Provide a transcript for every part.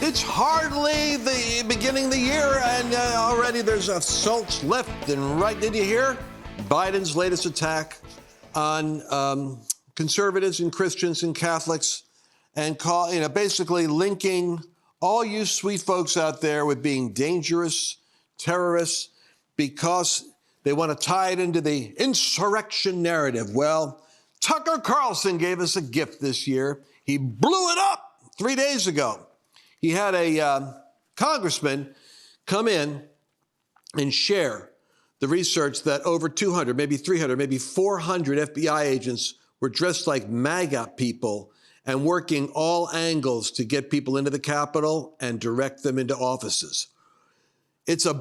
It's hardly the beginning of the year, and already there's assaults left and right. Did you hear Biden's latest attack on conservatives and Christians and Catholics, and basically linking all you sweet folks out there with being dangerous terrorists because they want to tie it into the insurrection narrative? Well, Tucker Carlson gave us a gift this year. He blew it up 3 days ago. He had a congressman come in and share the research that over 200, maybe 300, maybe 400 FBI agents were dressed like MAGA people and working all angles to get people into the Capitol and direct them into offices. It's a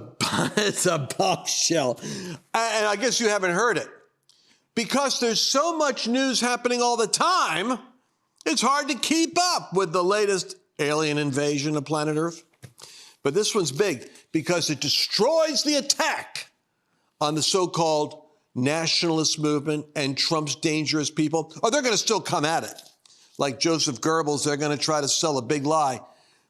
bombshell. And I guess you haven't heard it. Because there's so much news happening all the time, it's hard to keep up with the latest alien invasion of planet Earth. But this one's big because it destroys the attack on the so-called nationalist movement and Trump's dangerous people. Oh, they're going to still come at it. Like Joseph Goebbels, they're going to try to sell a big lie.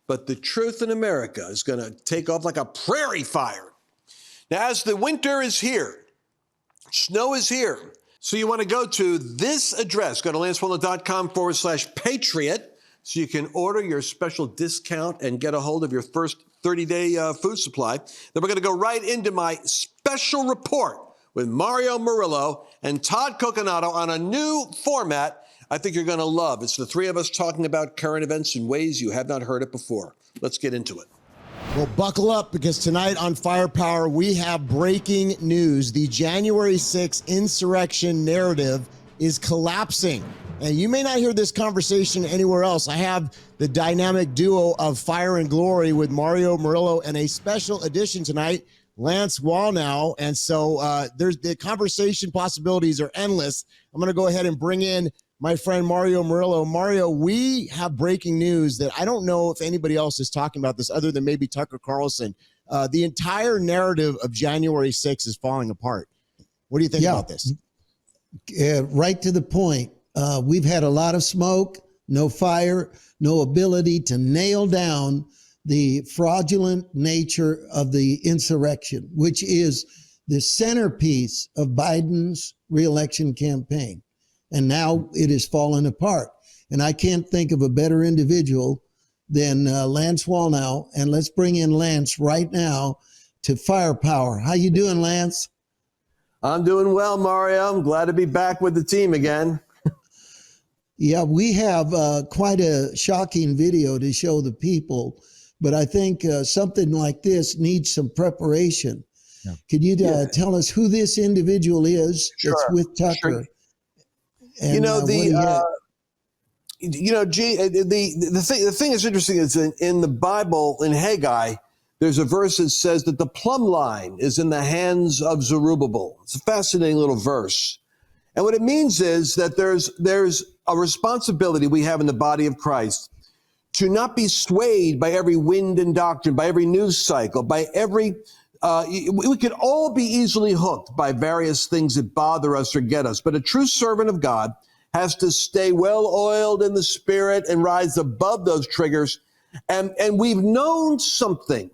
But the truth in America is going to take off like a prairie fire. Now, as the winter is here, snow is here. So you want to go to this address. Go to lancewallnau.com/patriot so you can order your special discount and get a hold of your first 30-day food supply. Then we're going to go right into my special report with Mario Murillo and Todd Coconato on a new format I think you're going to love. It's the three of us talking about current events in ways you have not heard it before. Let's get into it. Well, buckle up, because tonight on Firepower, we have breaking news. The January 6th insurrection narrative is collapsing. And you may not hear this conversation anywhere else. I have the dynamic duo of Fire and Glory with Mario Murillo and a special edition tonight, Lance Wallnau. And so there's the conversation possibilities are endless. I'm going to go ahead and bring in my friend Mario Murillo. Mario, we have breaking news that I don't know if anybody else is talking about this other than maybe Tucker Carlson. The entire narrative of January 6th is falling apart. What do you think about this? Right to the point. We've had a lot of smoke, no fire, no ability to nail down the fraudulent nature of the insurrection, which is the centerpiece of Biden's reelection campaign. And now it has fallen apart. And I can't think of a better individual than Lance Wallnau. And let's bring in Lance right now to Firepower. How you doing, Lance? I'm doing well, Mario. I'm glad to be back with the team again. Yeah, we have quite a shocking video to show the people, but I think something like this needs some preparation. Yeah. Could you tell us who this individual is that's with Tucker? Sure. And, the thing is interesting is in the Bible, in Haggai, there's a verse that says that the plumb line is in the hands of Zerubbabel. It's a fascinating little verse. And what it means is that there's a responsibility we have in the body of Christ to not be swayed by every wind and doctrine, by every news cycle, by every we could all be easily hooked by various things that bother us or get us. But a true servant of God has to stay well oiled in the spirit and rise above those triggers. And we've known something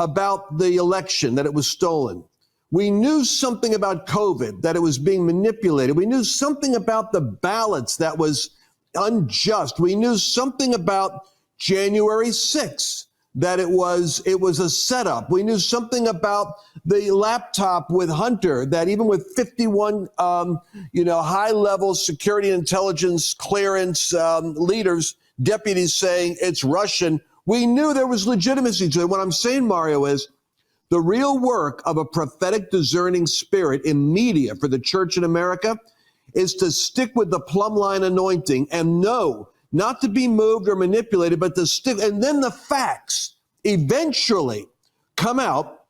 about the election, that it was stolen. We knew something about COVID, that it was being manipulated. We knew something about the ballots that was unjust. We knew something about January 6th. That it was a setup. We knew something about the laptop with Hunter, that even with 51, high-level security intelligence clearance leaders, deputies saying it's Russian, we knew there was legitimacy to it. What I'm saying, Mario, is the real work of a prophetic discerning spirit in media for the church in America is to stick with the plumb line anointing and know not to be moved or manipulated, but to stick. And then the facts eventually come out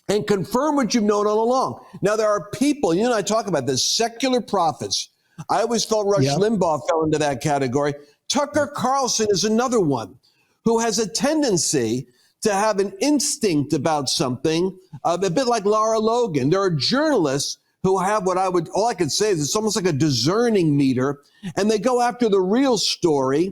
and confirm what you've known all along. Now, there are people, you and I talk about this, secular prophets. I always thought Rush Limbaugh fell into that category. Tucker Carlson is another one who has a tendency to have an instinct about something, a bit like Lara Logan. There are journalists who have all I could say is it's almost like a discerning meter, and they go after the real story,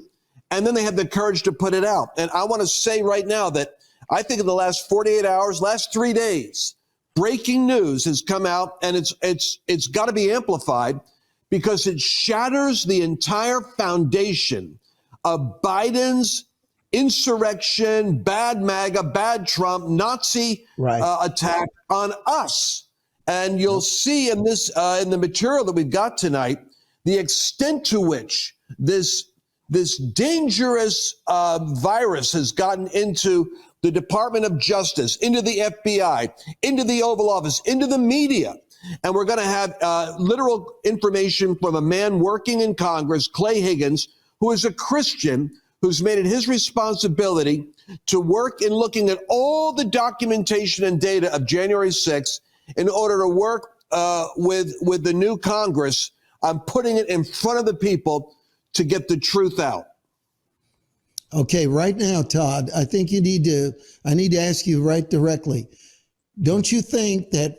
and then they had the courage to put it out. And I want to say right now that I think in the last 48 hours, last 3 days, breaking news has come out, and it's got to be amplified because it shatters the entire foundation of Biden's insurrection, bad MAGA, bad Trump, Nazi attack on us. And you'll see in this in the material that we've got tonight the extent to which this dangerous virus has gotten into the Department of Justice, into the FBI, into the Oval Office, into the media. And we're going to have literal information from a man working in Congress, Clay Higgins, who is a Christian, who's made it his responsibility to work in looking at all the documentation and data of January 6th in order to work with the new Congress on putting it in front of the people to get the truth out. Okay, right now, Todd, I think I need to ask you right directly. Don't you think that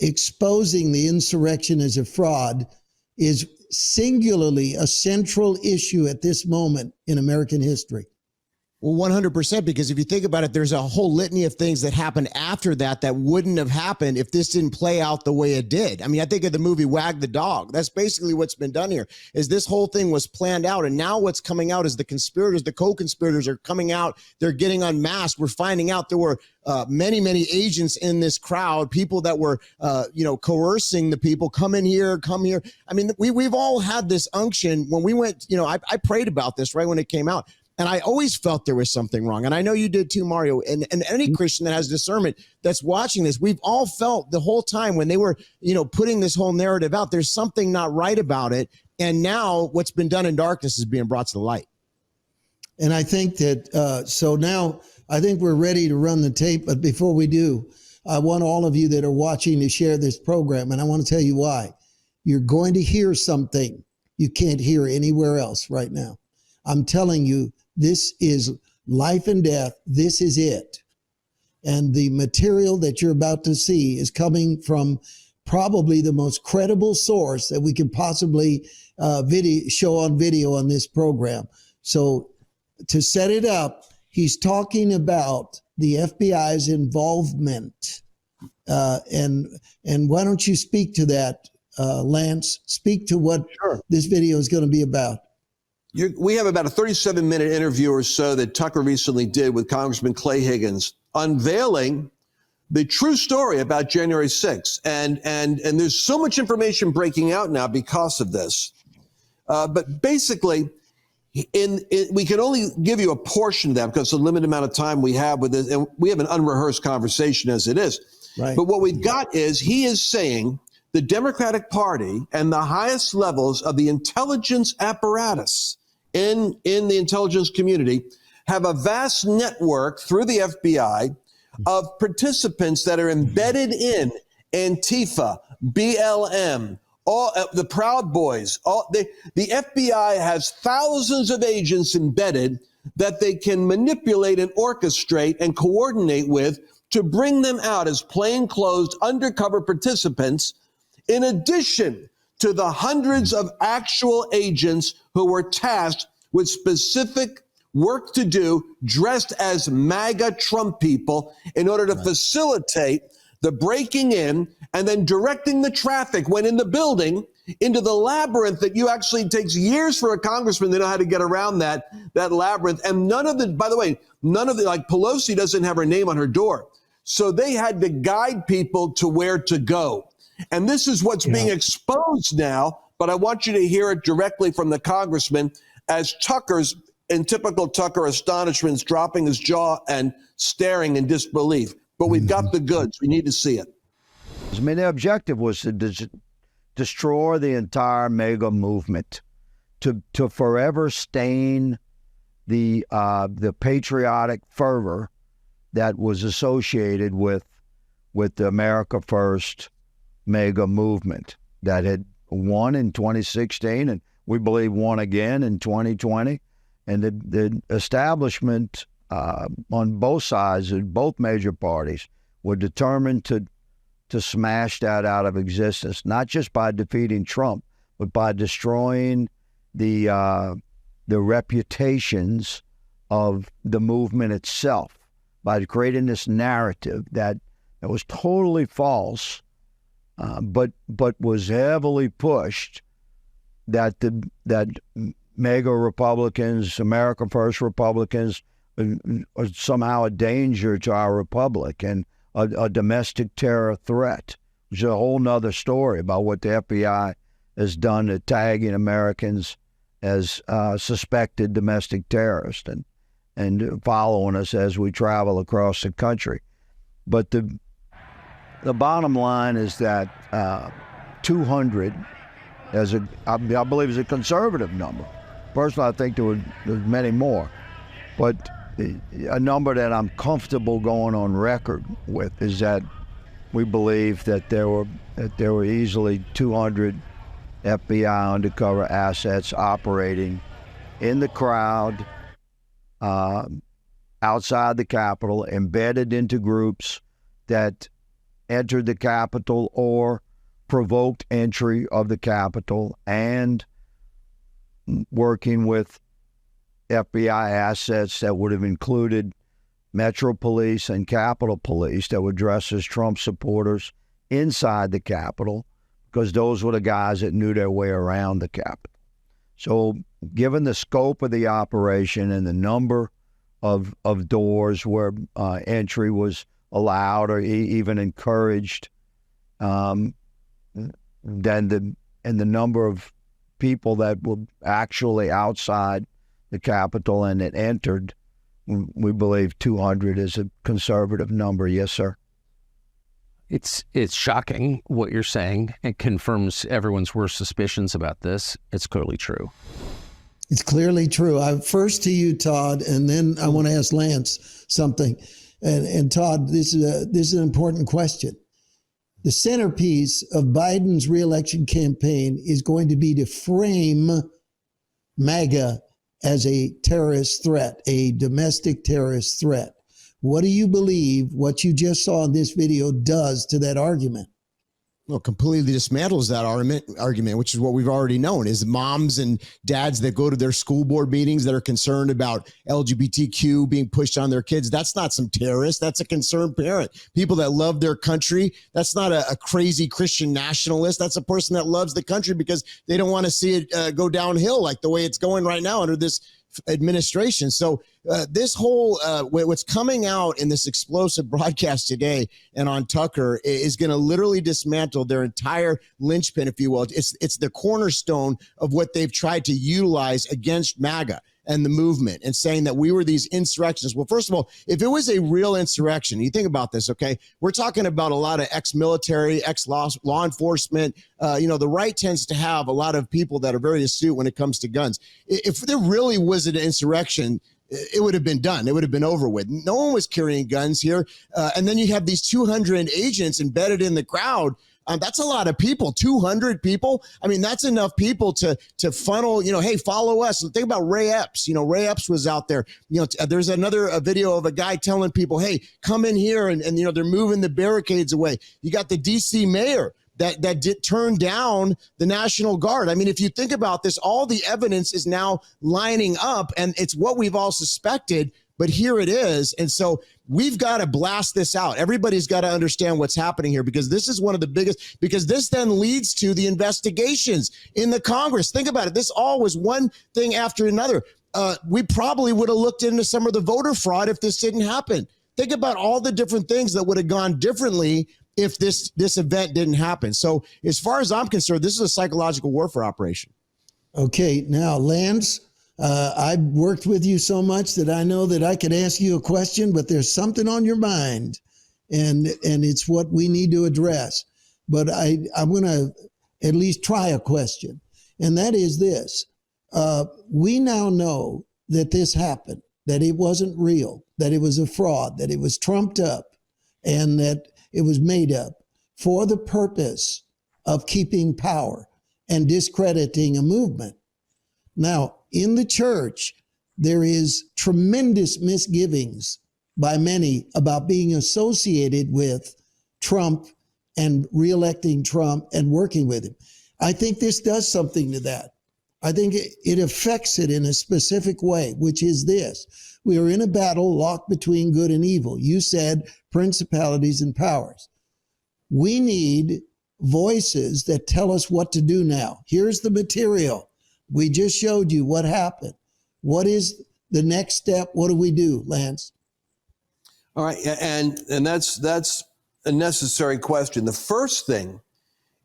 exposing the insurrection as a fraud is singularly a central issue at this moment in American history? Well, 100%, because if you think about it, there's a whole litany of things that happened after that wouldn't have happened if this didn't play out the way it did. I mean, I think of the movie Wag the Dog. That's basically what's been done here, is this whole thing was planned out. And now what's coming out is the conspirators, the co-conspirators are coming out. They're getting unmasked. We're finding out there were many, many agents in this crowd, people that were, coercing the people, come in here, come here. I mean, we've all had this unction when we went, I prayed about this right when it came out. And I always felt there was something wrong. And I know you did too, Mario. And any Christian that has discernment that's watching this, we've all felt the whole time when they were, putting this whole narrative out, there's something not right about it. And now what's been done in darkness is being brought to the light. And I think that, so now I think we're ready to run the tape. But before we do, I want all of you that are watching to share this program. And I want to tell you why. You're going to hear something you can't hear anywhere else right now. I'm telling you, this is life and death. This is it. And the material that you're about to see is coming from probably the most credible source that we can possibly show on video on this program. So to set it up, he's talking about the FBI's involvement. And why don't you speak to that, Lance? Speak to what this video is going to be about. We have about a 37-minute interview or so that Tucker recently did with Congressman Clay Higgins, unveiling the true story about January 6th. And there's so much information breaking out now because of this. But basically, we can only give you a portion of that because of the limited amount of time we have with this. And we have an unrehearsed conversation as it is. Right. But what we've got is he is saying the Democratic Party and the highest levels of the intelligence apparatus in the intelligence community have a vast network through the FBI of participants that are embedded in Antifa, BLM, all the Proud Boys. The FBI has thousands of agents embedded that they can manipulate and orchestrate and coordinate with to bring them out as plainclothes undercover participants, in addition to the hundreds of actual agents who were tasked with specific work to do, dressed as MAGA Trump people, in order to facilitate the breaking in and then directing the traffic when in the building into the labyrinth that you actually takes years for a congressman to know how to get around that labyrinth. And by the way, like Pelosi doesn't have her name on her door. So they had to guide people to where to go. And this is what's being exposed now, but I want you to hear it directly from the congressman as Tucker's, in typical Tucker astonishment, is dropping his jaw and staring in disbelief. But we've got the goods. We need to see it. I mean, the objective was to destroy the entire MAGA movement, to forever stain the patriotic fervor that was associated with the America First MAGA movement that had won in 2016 and we believe won again in 2020. And the establishment on both sides, in both major parties, were determined to smash that out of existence, not just by defeating Trump, but by destroying the the reputations of the movement itself by creating this narrative that was totally false, but was heavily pushed, that MAGA Republicans, America First Republicans, are somehow a danger to our republic and a domestic terror threat, which is a whole nother story about what the FBI has done to tagging Americans as suspected domestic terrorists and following us as we travel across the country. But the bottom line is that 200, I believe, is a conservative number. Personally, I think there's many more, but a number that I'm comfortable going on record with is that we believe that there were easily 200 FBI undercover assets operating in the crowd, outside the Capitol, embedded into groups that entered the Capitol or provoked entry of the Capitol, and working with FBI assets that would have included Metro Police and Capitol Police that would dress as Trump supporters inside the Capitol, because those were the guys that knew their way around the Capitol. So given the scope of the operation and the number of doors where entry was allowed or even encouraged, then the number of people that were actually outside the Capitol and that entered, we believe 200 is a conservative number. Yes, sir. It's shocking what you're saying. It confirms everyone's worst suspicions about this. It's clearly true. It's clearly true. First to you, Todd, and then I want to ask Lance something. And Todd, this is an important question. The centerpiece of Biden's reelection campaign is going to be to frame MAGA as a terrorist threat, a domestic terrorist threat. What do you believe what you just saw in this video does to that argument? Well, completely dismantles that argument, which is what we've already known, is moms and dads that go to their school board meetings that are concerned about LGBTQ being pushed on their kids. That's not some terrorist. That's a concerned parent. People that love their country. That's not a crazy Christian nationalist. That's a person that loves the country because they don't want to see it go downhill like the way it's going right now under this administration. So this whole what's coming out in this explosive broadcast today and on Tucker is going to literally dismantle their entire linchpin, if you will. It's the cornerstone of what they've tried to utilize against MAGA and the movement, and saying that we were these insurrectionists. Well, first of all, if it was a real insurrection, you think about this, okay? We're talking about a lot of ex-military, ex-law enforcement. The right tends to have a lot of people that are very astute when it comes to guns. If there really was an insurrection, it would have been done. It would have been over with. No one was carrying guns here. And then you have these 200 agents embedded in the crowd. That's a lot of people, 200 people. I mean, that's enough people to funnel, hey, follow us. Think about Ray Epps. Ray Epps was out there. There's another video of a guy telling people, hey, come in here. And they're moving the barricades away. You got the D.C. mayor that did turn down the National Guard. I mean, if you think about this, all the evidence is now lining up, and it's what we've all suspected. But here it is. And so we've got to blast this out. Everybody's got to understand what's happening here, because this is one of the biggest, because this then leads to the investigations in the Congress. Think about it. This all was one thing after another. We probably would have looked into some of the voter fraud if this didn't happen. Think about all the different things that would have gone differently if this event didn't happen. So as far as I'm concerned, this is a psychological warfare operation. Okay, now, Lance, I've worked with you so much that I know that I could ask you a question, but there's something on your mind, and it's what we need to address. But I'm going to at least try a question, and that is this. We now know that this happened, that it wasn't real, that it was a fraud, that it was trumped up, and that it was made up for the purpose of keeping power and discrediting a movement. Now, in the church, there is tremendous misgivings by many about being associated with Trump and reelecting Trump and working with him. I think this does something to that. I think it affects it in a specific way, which is this. We are in a battle locked between good and evil. You said principalities and powers. We need voices that tell us what to do now. Here's the material. We just showed you what happened. What is the next step? What do we do, Lance? All right, and that's a necessary question. The first thing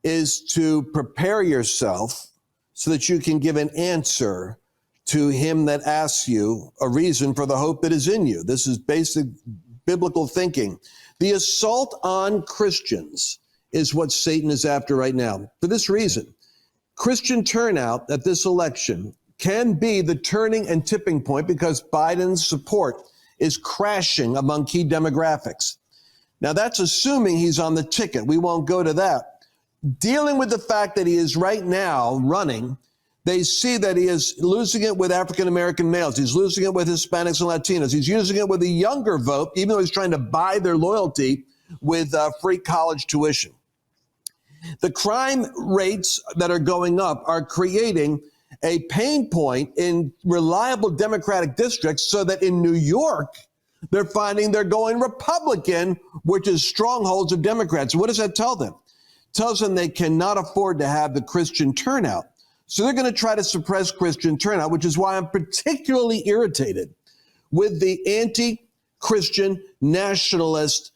is to prepare yourself so that you can give an answer to him that asks you a reason for the hope that is in you. This is basic biblical thinking. The assault on Christians is what Satan is after right now. For this reason, Christian turnout at this election can be the turning and tipping point because Biden's support is crashing among key demographics. Now, that's assuming he's on the ticket. We won't go to that. Dealing with the fact that he is right now running, they see that he is losing it with African-American males. He's losing it with Hispanics and Latinos. He's using it with the younger vote, even though he's trying to buy their loyalty with free college tuition. The crime rates that are going up are creating a pain point in reliable Democratic districts so that in New York, they're finding they're going Republican, which is strongholds of Democrats. What does that tell them? It tells them they cannot afford to have the Christian turnout. So they're going to try to suppress Christian turnout, which is why I'm particularly irritated with the anti-Christian nationalist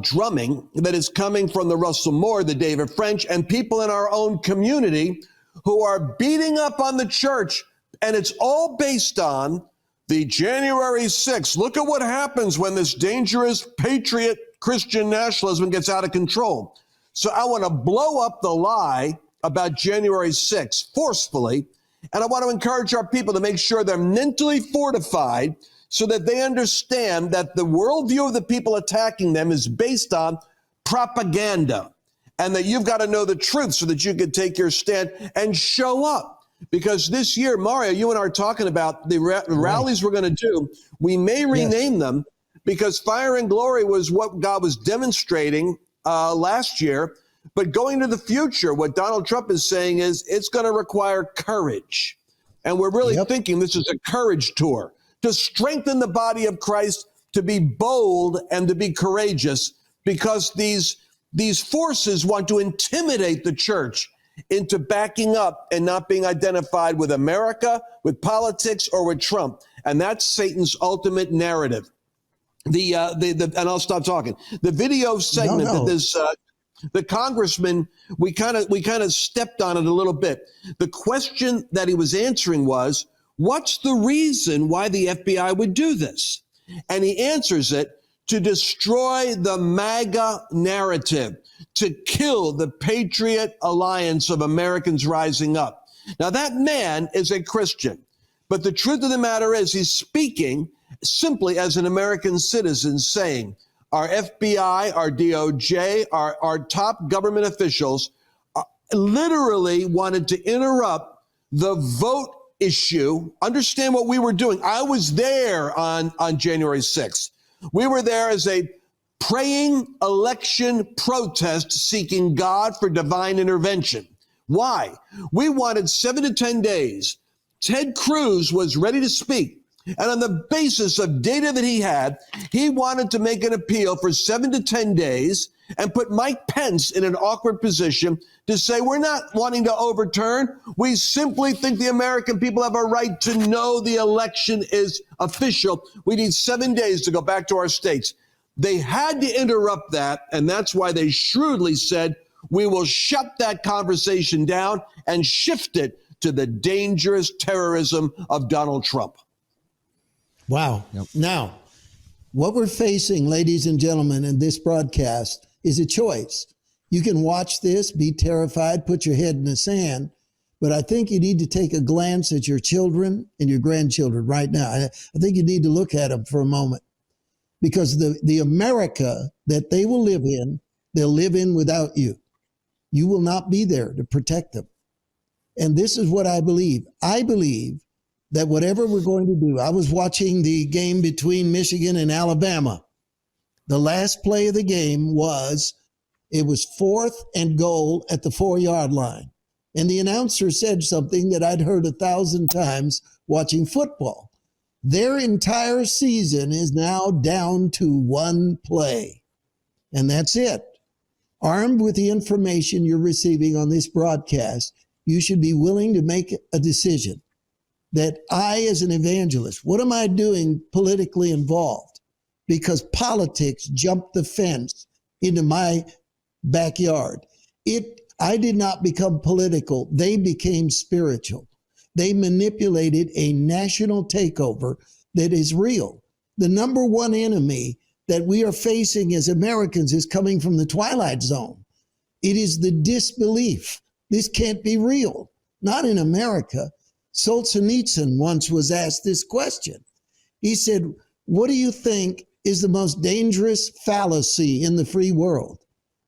drumming that is coming from the Russell Moore, the David French, and people in our own community who are beating up on the church. And it's all based on the January 6th. Look at what happens when this dangerous patriot Christian nationalism gets out of control. So I want to blow up the lie about January 6th forcefully. And I want to encourage our people to make sure they're mentally fortified so that they understand that the worldview of the people attacking them is based on propaganda, and that you've got to know the truth so that you can take your stand and show up. Because this year, Mario, you and I are talking about the rallies we're going to do. We may rename them because Fire and Glory was what God was demonstrating last year. But going to the future, what Donald Trump is saying is it's going to require courage. And we're really thinking this is a courage tour to strengthen the body of Christ, to be bold and to be courageous, because these forces want to intimidate the church into backing up and not being identified with America, with politics, or with Trump. And that's Satan's ultimate narrative. And I'll stop talking. The video segment that this the congressman, we kind of stepped on it a little bit. The question that he was answering was, what's the reason why the FBI would do this? And he answers it: to destroy the MAGA narrative, to kill the Patriot Alliance of Americans rising up. Now, that man is a Christian, but the truth of the matter is he's speaking simply as an American citizen, saying our FBI, our DOJ, our top government officials literally wanted to interrupt the vote issue. Understand what we were doing. I was there on January 6th. We were there as a praying election protest seeking God for divine intervention. Why? We wanted 7 to 10 days. Ted Cruz was ready to speak. And on the basis of data that he had, he wanted to make an appeal for 7 to 10 days and put Mike Pence in an awkward position to say, we're not wanting to overturn. We simply think the American people have a right to know the election is official. We need 7 days to go back to our states. They had to interrupt that, and that's why they shrewdly said, we will shut that conversation down and shift it to the dangerous terrorism of Donald Trump. Wow. Now, what we're facing, ladies and gentlemen, in this broadcast is a choice. You can watch this, be terrified, put your head in the sand, but I think you need to take a glance at your children and your grandchildren right now. I think you need to look at them for a moment, because the America that they will live in, they'll live in without you. You will not be there to protect them. And this is what I believe. I believe that whatever we're going to do, I was watching the game between Michigan and Alabama. The last play of the game was 4th and goal at the 4-yard line. And the announcer said something that I'd heard 1,000 times watching football. Their entire season is now down to one play. And that's it. Armed with the information you're receiving on this broadcast, you should be willing to make a decision that I, as an evangelist, what am I doing politically involved? Because politics jumped the fence into my backyard. I did not become political. They became spiritual. They manipulated a national takeover that is real. The number one enemy that we are facing as Americans is coming from the Twilight Zone. It is the disbelief. This can't be real. Not in America. Solzhenitsyn once was asked this question. He said, what do you think is the most dangerous fallacy in the free world?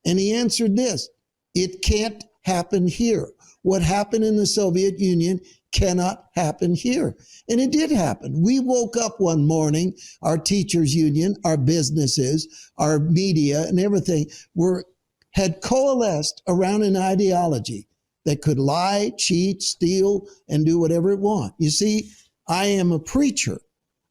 And he answered this: it can't happen here. What happened in the Soviet Union cannot happen here. And it did happen. We woke up one morning, our teachers union, our businesses, our media and everything had coalesced around an ideology that could lie, cheat, steal, and do whatever it wants. You see, I am a preacher.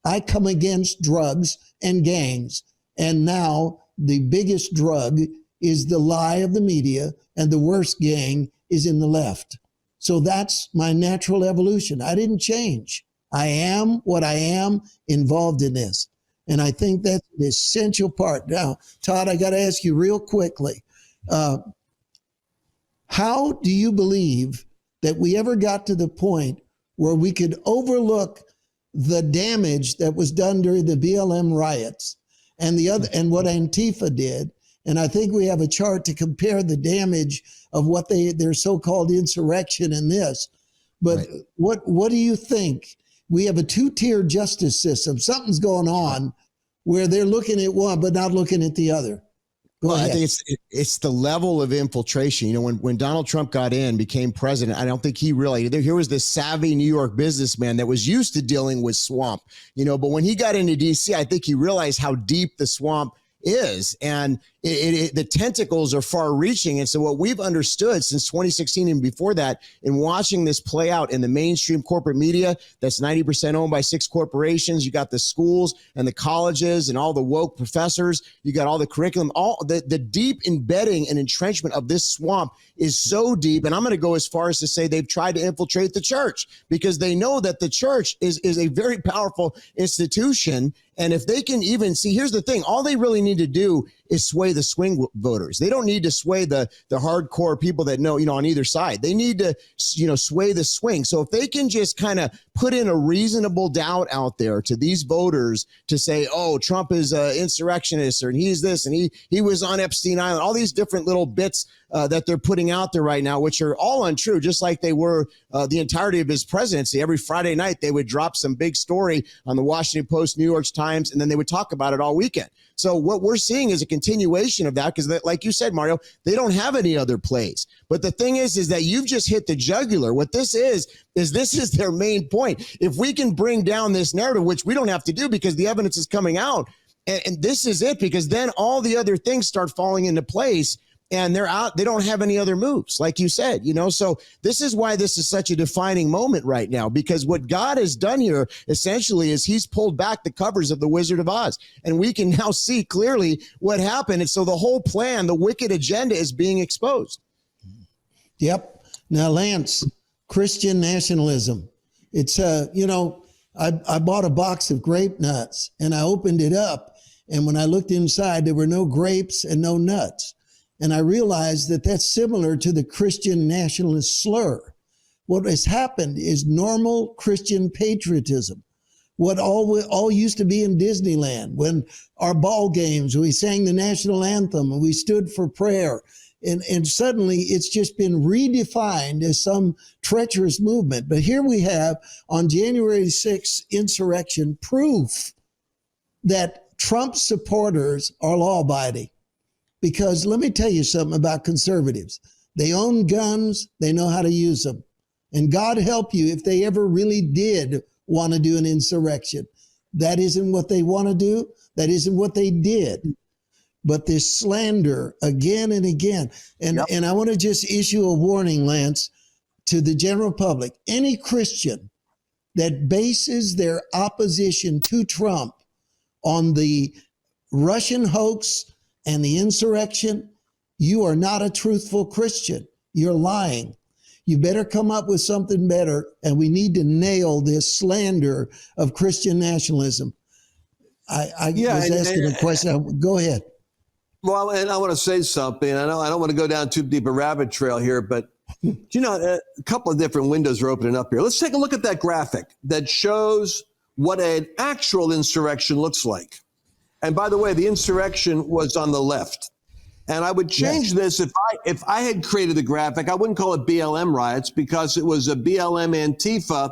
I come against drugs and gangs. And now the biggest drug is the lie of the media, and the worst gang is in the left. So that's my natural evolution. I didn't change. I am what I am involved in this. And I think that's the essential part. Now, Todd, I got to ask you real quickly. How do you believe that we ever got to the point where we could overlook the damage that was done during the BLM riots and what Antifa did? And I think we have a chart to compare the damage of what their so-called insurrection in this. But right. What do you think? We have a two-tier justice system. Something's going on where they're looking at one but not looking at the other. Well, I think it's the level of infiltration. You know, when Donald Trump got in, became president, I don't think he realized here was this savvy New York businessman that was used to dealing with swamp, but when he got into DC, I think he realized how deep the swamp is, and the tentacles are far reaching. And so what we've understood since 2016 and before that, in watching this play out in the mainstream corporate media that's 90% owned by 6 corporations, you got the schools and the colleges and all the woke professors, you got all the curriculum, all the deep embedding and entrenchment of this swamp is so deep. And I'm going to go as far as to say they've tried to infiltrate the church, because they know that the church is a very powerful institution. And if they can even see, here's the thing, all they really need to do is sway the swing voters. They don't need to sway the hardcore people that know, on either side. They need to, sway the swing. So if they can just kind of put in a reasonable doubt out there to these voters to say, oh, Trump is an insurrectionist, or he's this, and he was on Epstein Island, all these different little bits that they're putting out there right now, which are all untrue, just like they were the entirety of his presidency. Every Friday night, they would drop some big story on the Washington Post, New York Times, and then they would talk about it all weekend. So what we're seeing is a continuation of that, because like you said, Mario, they don't have any other plays. But the thing is that you've just hit the jugular. What this is this is their main point. If we can bring down this narrative, which we don't have to do because the evidence is coming out, and this is it, because then all the other things start falling into place. And they're out. They don't have any other moves, like you said, So this is why this is such a defining moment right now, because what God has done here essentially is he's pulled back the covers of the Wizard of Oz, and we can now see clearly what happened. And so the whole plan, the wicked agenda, is being exposed. Yep. Now, Lance, Christian nationalism. It's, I bought a box of grape nuts and I opened it up. And when I looked inside, there were no grapes and no nuts. And I realized that that's similar to the Christian nationalist slur. What has happened is normal Christian patriotism. What all used to be in Disneyland, when our ball games, we sang the national anthem and we stood for prayer. And suddenly it's just been redefined as some treacherous movement. But here we have on January 6th insurrection proof that Trump supporters are law-abiding. Because let me tell you something about conservatives. They own guns. They know how to use them. And God help you if they ever really did want to do an insurrection. That isn't what they want to do. That isn't what they did. But this slander again and again. And I want to just issue a warning, Lance. to the general public, any Christian that bases their opposition to Trump on the Russian hoax and the insurrection, you are not a truthful Christian. You're lying. You better come up with something better, and we need to nail this slander of Christian nationalism. I was asking a question. Go ahead. Well, and I want to say something. I don't want to go down too deep a rabbit trail here, but you know, a couple of different windows are opening up here. Let's take a look at that graphic that shows what an actual insurrection looks like. And by the way, the insurrection was on the left. And I would change this if I had created the graphic. I wouldn't call it BLM riots because it was a BLM Antifa.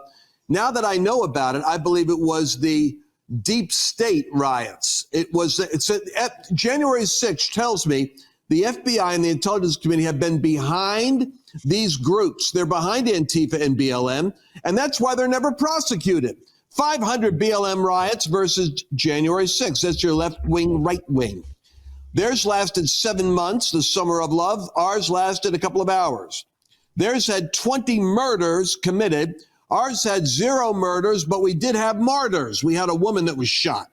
Now that I know about it, I believe it was the deep state riots. January 6th tells me the FBI and the intelligence community have been behind these groups. They're behind Antifa and BLM, and that's why they're never prosecuted. 500 BLM riots versus January 6th. That's your left wing, right wing. Theirs lasted 7 months, the summer of love. Ours lasted a couple of hours. Theirs had 20 murders committed. Ours had 0 murders, but we did have martyrs. We had a woman that was shot.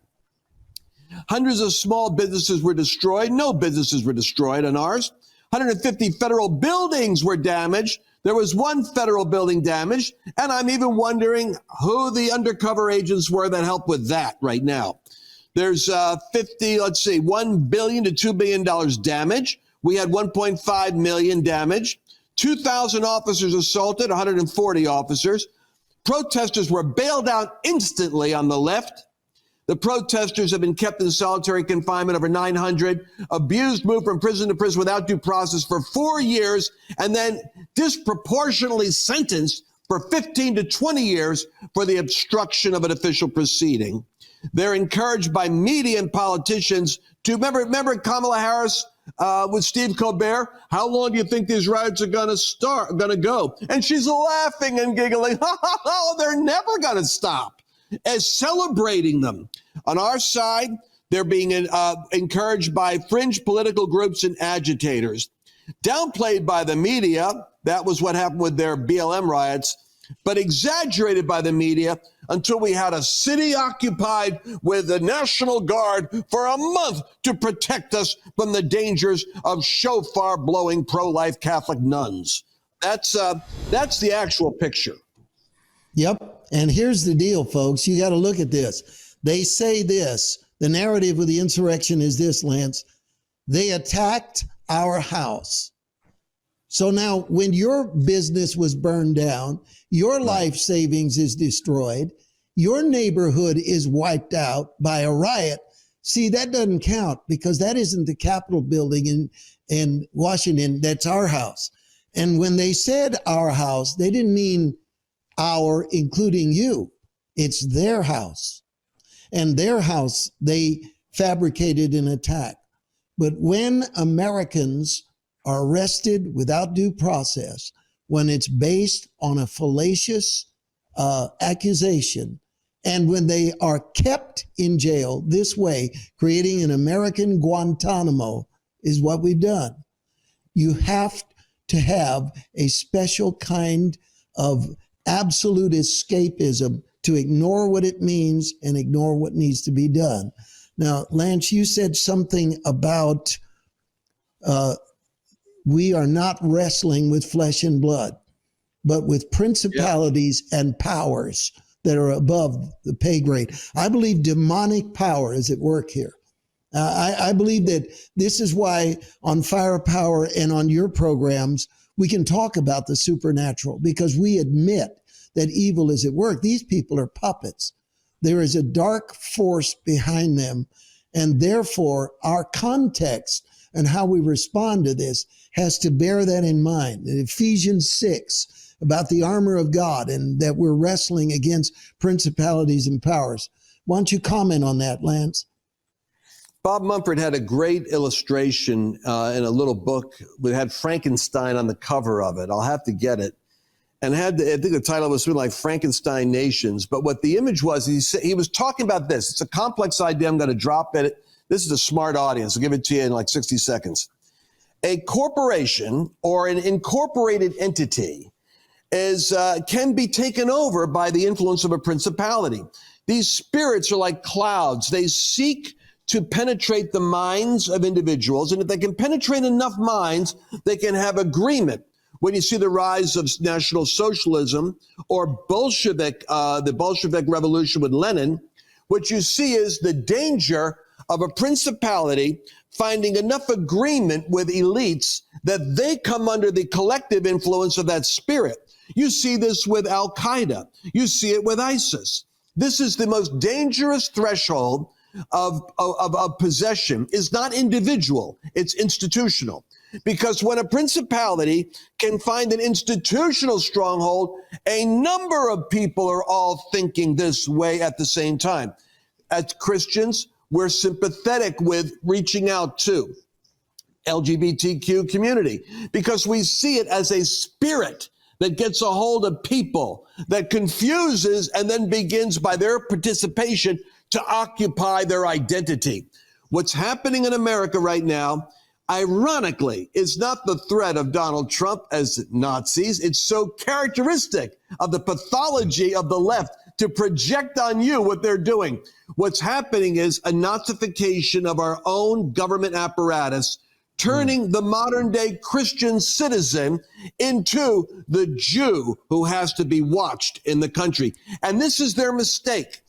Hundreds of small businesses were destroyed. No businesses were destroyed on ours. 150 federal buildings were damaged. There was 1 federal building damaged. And I'm even wondering who the undercover agents were that helped with that right now. There's $1 billion to $2 billion damage. We had 1.5 million damage. 2,000 officers assaulted, 140 officers. Protesters were bailed out instantly on the left. The protesters have been kept in solitary confinement, over 900, abused, moved from prison to prison without due process for 4 years, and then disproportionately sentenced for 15 to 20 years for the obstruction of an official proceeding. They're encouraged by media and politicians to remember Kamala Harris with Steve Colbert. How long do you think these riots are going to go? And she's laughing and giggling. Oh, they're never going to stop. As celebrating them. On our side, they're being encouraged by fringe political groups and agitators. Downplayed by the media. That was what happened with their BLM riots. But exaggerated by the media until we had a city occupied with the National Guard for a month to protect us from the dangers of shofar-blowing pro-life Catholic nuns. That's the actual picture. Yep. And here's the deal, folks. You got to look at this. They say this. The narrative of the insurrection is this, Lance. They attacked our house. So now when your business was burned down, your life savings is destroyed, your neighborhood is wiped out by a riot. See, that doesn't count because that isn't the Capitol building in Washington. That's our house. And when they said our house, they didn't mean our, including you. It's their house. And their house, they fabricated an attack. But when Americans are arrested without due process, when it's based on a fallacious accusation, and when they are kept in jail this way, creating an American Guantanamo is what we've done. You have to have a special kind of absolute escapism to ignore what it means and ignore what needs to be done. Now, Lance, you said something about we are not wrestling with flesh and blood, but with principalities and powers that are above the pay grade. I believe demonic power is at work here. I believe that this is why on Firepower and on your programs, we can talk about the supernatural because we admit that evil is at work. These people are puppets. There is a dark force behind them. And therefore, our context and how we respond to this has to bear that in mind. In Ephesians 6, about the armor of God and that we're wrestling against principalities and powers. Why don't you comment on that, Lance? Bob Mumford had a great illustration in a little book. We had Frankenstein on the cover of it. I'll have to get it. And I think the title was something like Frankenstein Nations. But what the image was, he was talking about this. It's a complex idea. I'm going to drop it. This is a smart audience. I'll give it to you in like 60 seconds. A corporation or an incorporated entity can be taken over by the influence of a principality. These spirits are like clouds. They seek to penetrate the minds of individuals. And if they can penetrate enough minds, they can have agreement. When you see the rise of National Socialism or the Bolshevik Revolution with Lenin, what you see is the danger of a principality finding enough agreement with elites that they come under the collective influence of that spirit. You see this with Al Qaeda. You see it with ISIS. This is the most dangerous threshold of possession. Is not individual, it's institutional. Because when a principality can find an institutional stronghold, a number of people are all thinking this way at the same time. As Christians, we're sympathetic with reaching out to LGBTQ community because we see it as a spirit that gets a hold of people, that confuses and then begins by their participation to occupy their identity. What's happening in America right now, ironically, is not the threat of Donald Trump as Nazis. It's so characteristic of the pathology of the left to project on you what they're doing. What's happening is a Nazification of our own government apparatus, turning the modern day Christian citizen into the Jew who has to be watched in the country. And this is their mistake.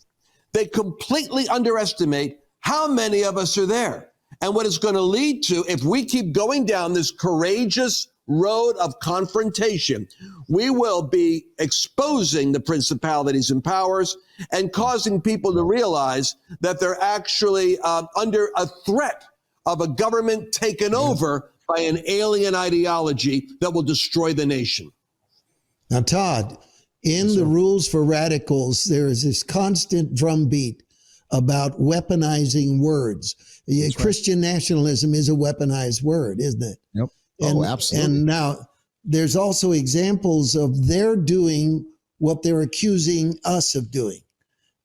They completely underestimate how many of us are there. And what it's going to lead to, if we keep going down this courageous road of confrontation, we will be exposing the principalities and powers and causing people to realize that they're actually under a threat of a government taken over by an alien ideology that will destroy the nation. Now, Todd, in the Rules for Radicals, there is this constant drumbeat about weaponizing words. Christian nationalism is a weaponized word, isn't it? Yep. And, absolutely. And now there's also examples of their doing what they're accusing us of doing.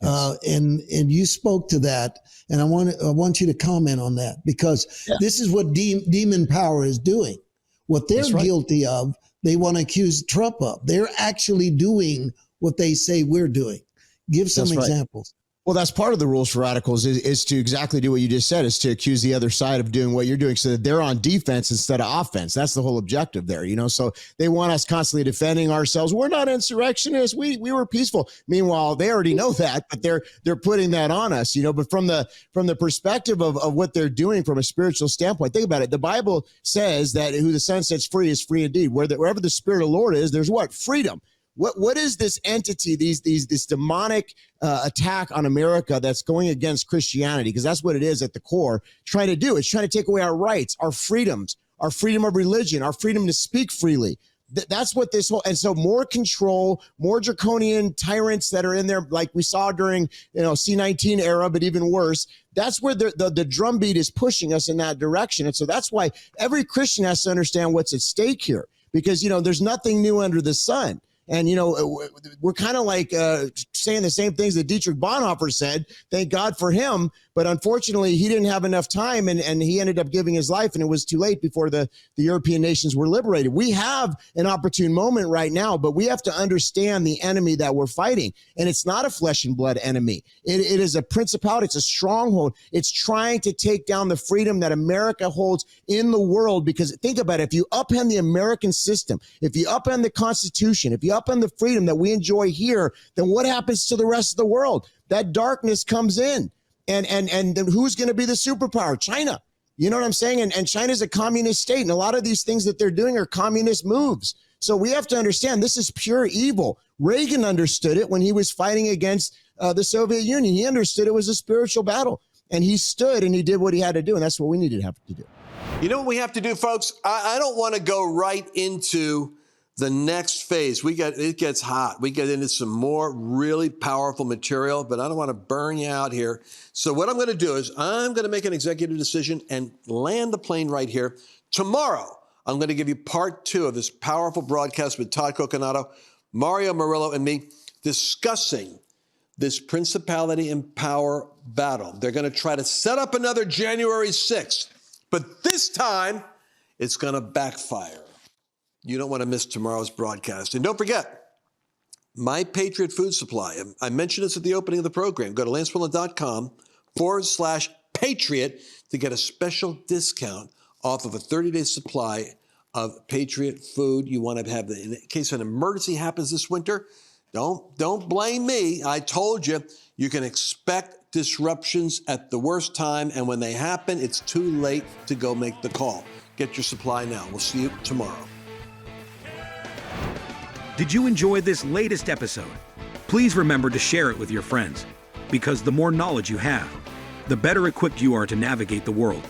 Yes. And you spoke to that, and I want you to comment on that, because this is what demon power is doing. What they're guilty of, they want to accuse Trump of. They're actually doing what they say we're doing. Give some examples. Well, that's part of the Rules for Radicals is to exactly do what you just said, is to accuse the other side of doing what you're doing so that they're on defense instead of offense. That's the whole objective there, So they want us constantly defending ourselves. We're not insurrectionists. We were peaceful. Meanwhile, they already know that, but they're putting that on us, But from the perspective of what they're doing from a spiritual standpoint, think about it. The Bible says that who the Son sets free is free indeed. Wherever the Spirit of the Lord is, there's what? Freedom. What is this entity, this demonic attack on America that's going against Christianity? Because that's what it is at the core, trying to do. It's trying to take away our rights, our freedoms, our freedom of religion, our freedom to speak freely. That's what this whole, and so more control, more draconian tyrants that are in there, like we saw during, C-19 era, but even worse. That's where the drumbeat is pushing us in that direction. And so that's why every Christian has to understand what's at stake here, because, there's nothing new under the sun. And, we're kind of like saying the same things that Dietrich Bonhoeffer said. Thank God for him. But unfortunately, he didn't have enough time, and he ended up giving his life, and it was too late before the European nations were liberated. We have an opportune moment right now, but we have to understand the enemy that we're fighting. And it's not a flesh and blood enemy. It is a principality. It's a stronghold. It's trying to take down the freedom that America holds in the world. Because think about it. If you upend the American system, if you upend the Constitution, if you upend the freedom that we enjoy here, then what happens to the rest of the world? That darkness comes in. And then who's going to be the superpower? China. You know what I'm saying? And China's a communist state. And a lot of these things that they're doing are communist moves. So we have to understand this is pure evil. Reagan understood it when he was fighting against the Soviet Union. He understood it was a spiritual battle. And he stood and he did what he had to do. And that's what we needed to have to do. You know what we have to do, folks? I don't want to go right into the next phase. It gets hot. We get into some more really powerful material, but I don't want to burn you out here. So what I'm going to do is I'm going to make an executive decision and land the plane right here. Tomorrow, I'm going to give you part 2 of this powerful broadcast with Todd Coconato, Mario Murillo, and me discussing this principality and power battle. They're going to try to set up another January 6th, but this time it's going to backfire. You don't want to miss tomorrow's broadcast. And don't forget, My Patriot Food Supply. I mentioned this at the opening of the program. Go to lancewillen.com/Patriot to get a special discount off of a 30-day supply of Patriot food. You want to have, in case an emergency happens this winter, don't blame me. I told you, you can expect disruptions at the worst time, and when they happen, it's too late to go make the call. Get your supply now. We'll see you tomorrow. Did you enjoy this latest episode? Please remember to share it with your friends, because the more knowledge you have, the better equipped you are to navigate the world